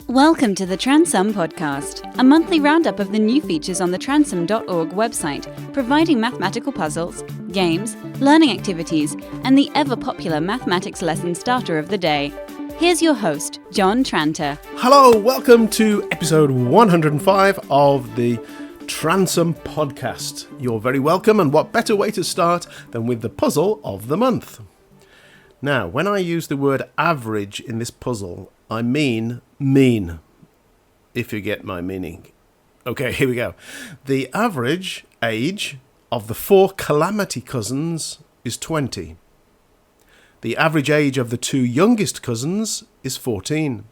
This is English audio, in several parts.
Welcome to the Transum Podcast, a monthly roundup of the new features on the transum.org website, providing mathematical puzzles, games, learning activities, and the ever-popular mathematics lesson starter of the day. Here's your host, John Tranter. Hello, welcome to episode 105 of the Transum Podcast. You're very welcome, and what better way to start than with the puzzle of the month. Now, when I use the word average in this puzzle, I mean mean, if you get my meaning. Okay, here we go. The average age of the 4 Calamity Cousins is 20. The average age of the 2 youngest cousins is 14.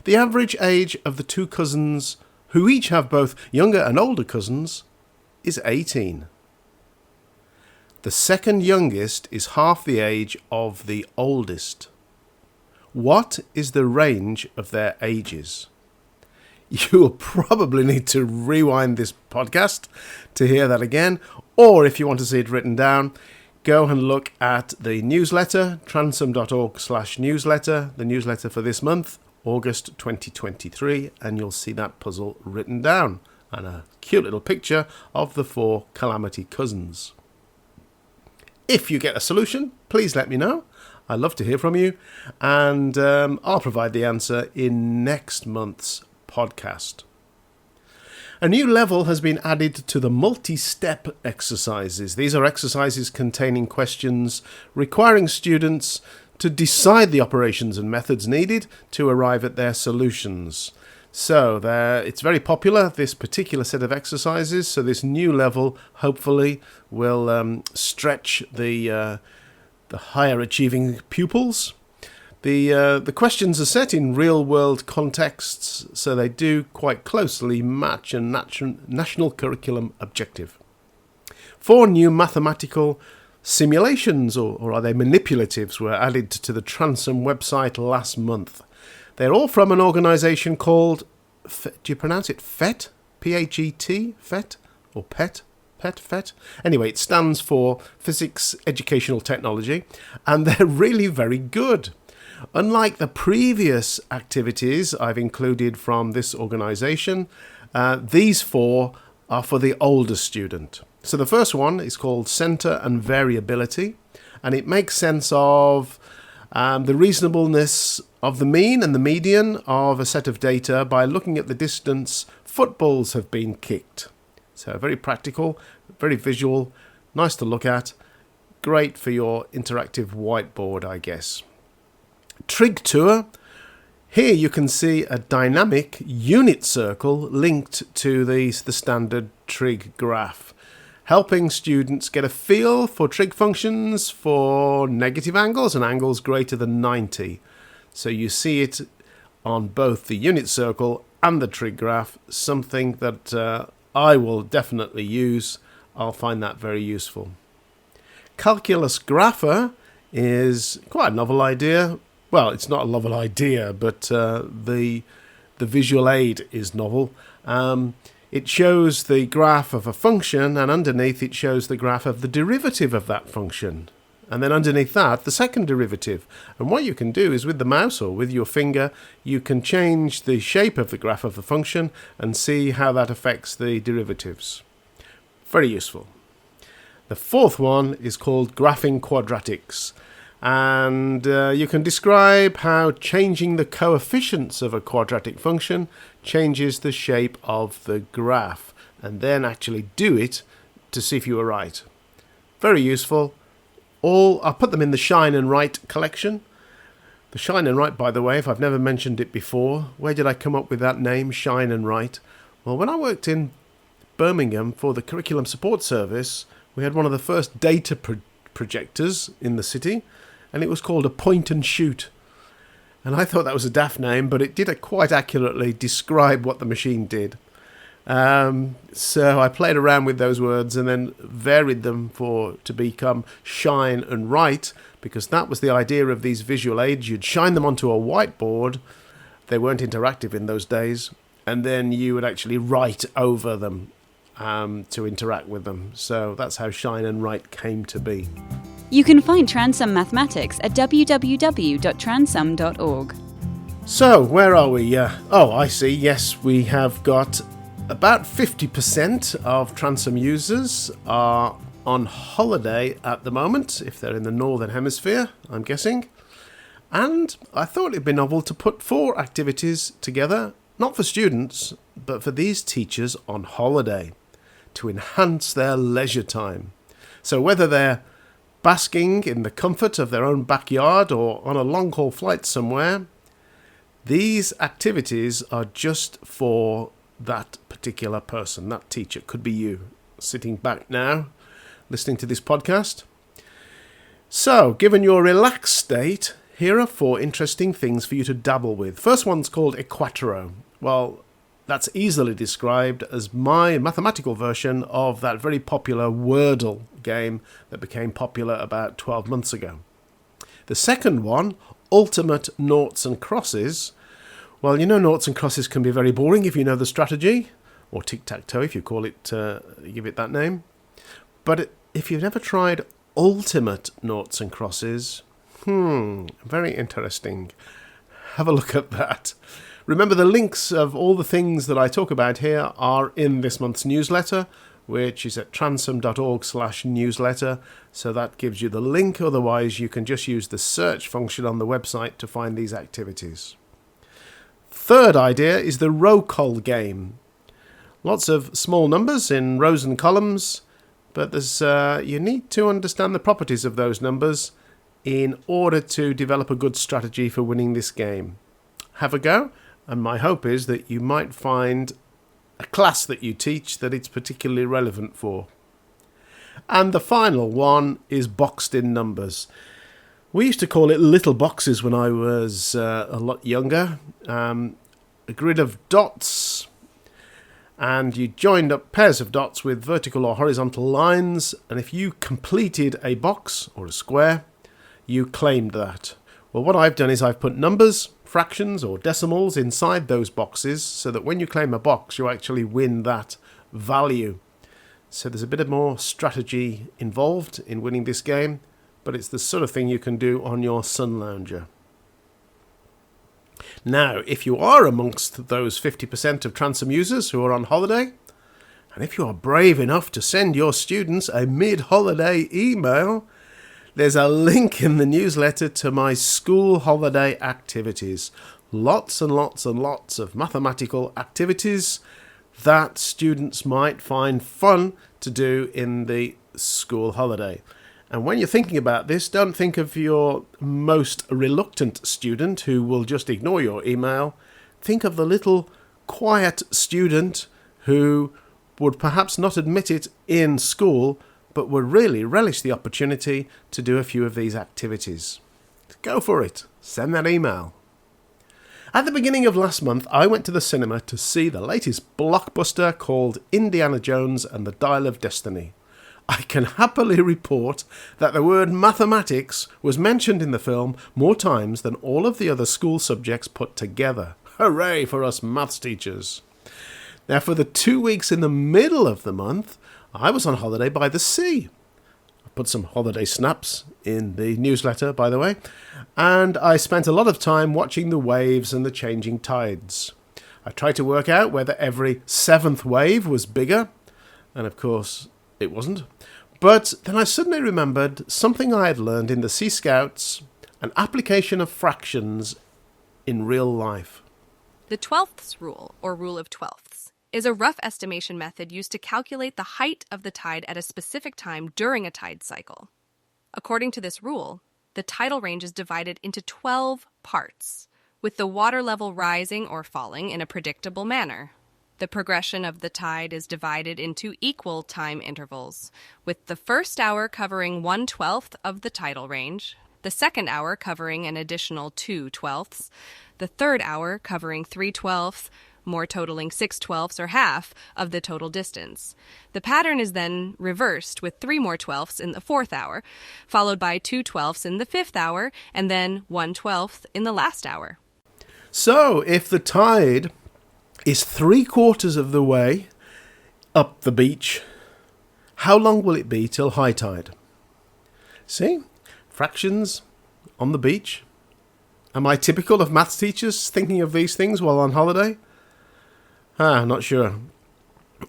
The average age of the 2 cousins, who each have both younger and older cousins, is 18. The second youngest is half the age of the oldest. What is the range of their ages? You will probably need to rewind this podcast to hear that again, or if you want to see it written down, go and look at the newsletter, transum.org/newsletter, the newsletter for this month, August 2023, and you'll see that puzzle written down, and a cute little picture of the 4 Calamity Cousins. If you get a solution, please let me know. I'd love to hear from you, and I'll provide the answer in next month's podcast. A new level has been added to the multi-step exercises. These are exercises containing questions requiring students to decide the operations and methods needed to arrive at their solutions. So it's very popular, this particular set of exercises, so this new level hopefully will stretch the higher achieving pupils. The questions are set in real world contexts, so they do quite closely match a national curriculum objective. 4 new mathematical simulations, or are they manipulatives, were added to the Transum website last month. They're all from an organisation called, do you pronounce it FET? P-H-E-T? FET? Or PET? FET? Anyway, it stands for Physics Educational Technology, and they're really very good. Unlike the previous activities I've included from this organisation, these 4 are for the older student. So the first one is called Centre and Variability, and it makes sense of the reasonableness of the mean and the median of a set of data by looking at the distance footballs have been kicked. So very practical, very visual, nice to look at, great for your interactive whiteboard, I guess. Trig Tour. Here you can see a dynamic unit circle linked to the standard trig graph, helping students get a feel for trig functions for negative angles and angles greater than 90. So you see it on both the unit circle and the trig graph, something that I will definitely use. I'll find that very useful. Calculus Grapher is quite a novel idea. Well, it's not a novel idea, but the visual aid is novel. It shows the graph of a function, and underneath it shows the graph of the derivative of that function. And then underneath that, the second derivative. And what you can do is with the mouse or with your finger, you can change the shape of the graph of the function and see how that affects the derivatives. Very useful. The 4th one is called Graphing Quadratics. And you can describe how changing the coefficients of a quadratic function changes the shape of the graph, and then actually do it to see if you were right. Very useful. I'll put them in the Shine and Write collection. The Shine and Write, by the way, if I've never mentioned it before, where did I come up with that name, Shine and Write? Well, when I worked in Birmingham for the Curriculum Support Service, we had one of the first data projectors in the city, and it was called a point and shoot. And I thought that was a daft name, but it did quite accurately describe what the machine did. So I played around with those words and then varied them to become Shine and Write, because that was the idea of these visual aids. You'd shine them onto a whiteboard. They weren't interactive in those days. And then you would actually write over them to interact with them. So that's how Shine and Write came to be. You can find Transum Mathematics at www.transum.org. So, where are we? Oh, I see. Yes, we have got about 50% of Transom users are on holiday at the moment, if they're in the Northern Hemisphere, I'm guessing. And I thought it'd be novel to put 4 activities together, not for students, but for these teachers on holiday, to enhance their leisure time. So whether they're basking in the comfort of their own backyard or on a long-haul flight somewhere, these activities are just for that particular person, that teacher. Could be you, sitting back now, listening to this podcast. So, given your relaxed state, here are 4 interesting things for you to dabble with. First one's called Equatro. Well, that's easily described as my mathematical version of that very popular Wordle game that became popular about 12 months ago. The second one, Ultimate Noughts and Crosses. Well, you know, noughts and crosses can be very boring if you know the strategy, or tic-tac-toe if you call it, give it that name. But if you've never tried Ultimate Noughts and Crosses, very interesting. Have a look at that. Remember, the links of all the things that I talk about here are in this month's newsletter, which is at transom.org/newsletter. So that gives you the link. Otherwise, you can just use the search function on the website to find these activities. Third idea is the row call game. Lots of small numbers in rows and columns, but you need to understand the properties of those numbers in order to develop a good strategy for winning this game. Have a go, and my hope is that you might find a class that you teach that it's particularly relevant for. And the final one is boxed in numbers. We used to call it little boxes when I was a lot younger. A grid of dots, and you joined up pairs of dots with vertical or horizontal lines, and if you completed a box or a square, you claimed that. Well, what I've done is I've put numbers, fractions or decimals inside those boxes so that when you claim a box, you actually win that value. So there's a bit of more strategy involved in winning this game, but it's the sort of thing you can do on your sun lounger. Now, if you are amongst those 50% of Transom users who are on holiday, and if you are brave enough to send your students a mid-holiday email, there's a link in the newsletter to my school holiday activities. Lots and lots and lots of mathematical activities that students might find fun to do in the school holiday. And when you're thinking about this, don't think of your most reluctant student who will just ignore your email. Think of the little quiet student who would perhaps not admit it in school, but would really relish the opportunity to do a few of these activities. Go for it. Send that email. At the beginning of last month, I went to the cinema to see the latest blockbuster called Indiana Jones and the Dial of Destiny. I can happily report that the word mathematics was mentioned in the film more times than all of the other school subjects put together. Hooray for us maths teachers. Now, for the 2 weeks in the middle of the month, I was on holiday by the sea. I put some holiday snaps in the newsletter, by the way, and I spent a lot of time watching the waves and the changing tides. I tried to work out whether every 7th wave was bigger, and of course it wasn't. But then I suddenly remembered something I had learned in the Sea Scouts, an application of fractions in real life. The 12ths rule, or rule of twelfths, is a rough estimation method used to calculate the height of the tide at a specific time during a tide cycle. According to this rule, the tidal range is divided into 12 parts, with the water level rising or falling in a predictable manner. The progression of the tide is divided into equal time intervals, with the first hour covering 1/12 of the tidal range, the second hour covering an additional 2/12, the third hour covering 3/12, more totaling 6/12 or half of the total distance. The pattern is then reversed with 3 more 12ths in the fourth hour, followed by 2/12 in the fifth hour, and then 1/12 in the last hour. So, if the tide is 3/4 of the way up the beach, how long will it be till high tide? See? Fractions on the beach Am I typical of maths teachers thinking of these things while on holiday? Not sure.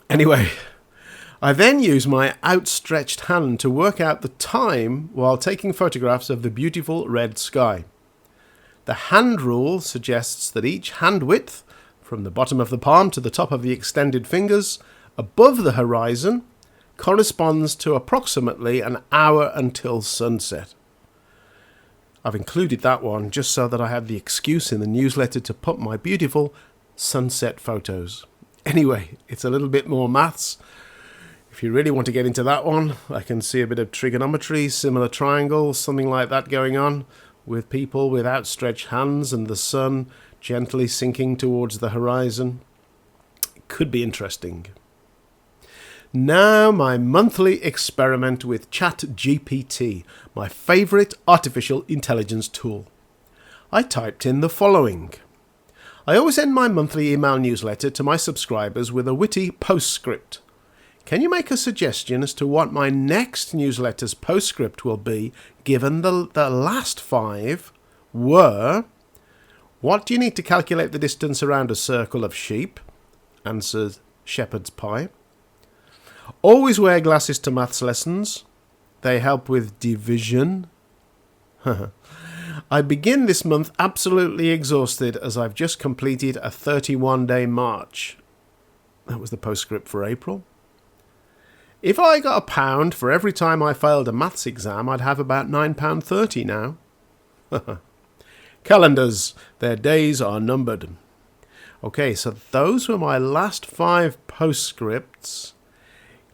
Anyway, I then use my outstretched hand to work out the time while taking photographs of the beautiful red sky. The hand rule suggests that each hand width, from the bottom of the palm to the top of the extended fingers, above the horizon, corresponds to approximately an hour until sunset. I've included that one just so that I had the excuse in the newsletter to put my beautiful sunset photos. Anyway, it's a little bit more maths. If you really want to get into that one, I can see a bit of trigonometry, similar triangles, something like that going on, with people with outstretched hands and the sun gently sinking towards the horizon. It could be interesting. Now my monthly experiment with ChatGPT, my favourite artificial intelligence tool. I typed in the following. I always end my monthly email newsletter to my subscribers with a witty postscript. Can you make a suggestion as to what my next newsletter's postscript will be, given the last 5 were: what do you need to calculate the distance around a circle of sheep? Answers shepherd's pie. Always wear glasses to maths lessons. They help with division. I begin this month absolutely exhausted as I've just completed a 31-day march. That was the postscript for April. If I got £1 for every time I failed a maths exam, I'd have about £9.30 now. Calendars, their days are numbered. Okay, so those were my last 5 postscripts.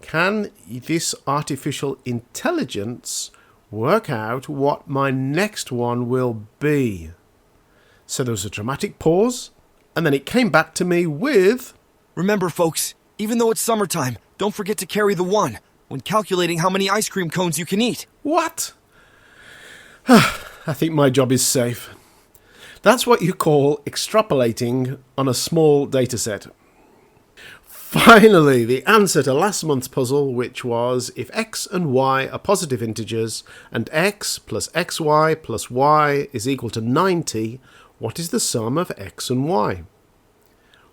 Can this artificial intelligence work out what my next one will be? So there was a dramatic pause, and then it came back to me with... Remember, folks, even though it's summertime, don't forget to carry the 1 when calculating how many ice cream cones you can eat. What? I think my job is safe. That's what you call extrapolating on a small data set. Finally, the answer to last month's puzzle, which was if x and y are positive integers and x plus xy plus y is equal to 90, what is the sum of x and y?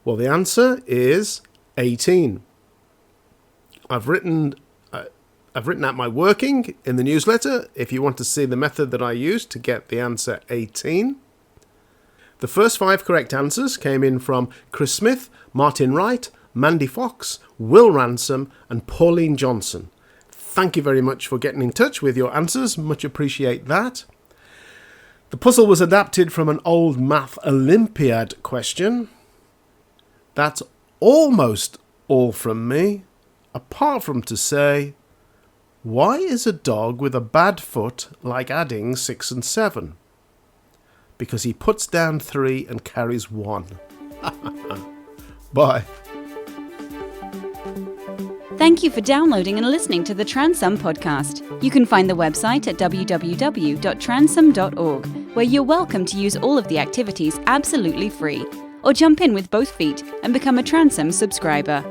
Well, the answer is 18. I've written out my working in the newsletter if you want to see the method that I used to get the answer 18. The first 5 correct answers came in from Chris Smith, Martin Wright, Mandy Fox, Will Ransom and Pauline Johnson. Thank you very much for getting in touch with your answers. Much appreciate that. The puzzle was adapted from an old Math Olympiad question. That's almost all from me, apart from to say, why is a dog with a bad foot like adding 6 and 7? Because he puts down 3 and carries 1. Bye. Thank you for downloading and listening to the Transom podcast. You can find the website at www.transom.org, where you're welcome to use all of the activities absolutely free, or jump in with both feet and become a Transom subscriber.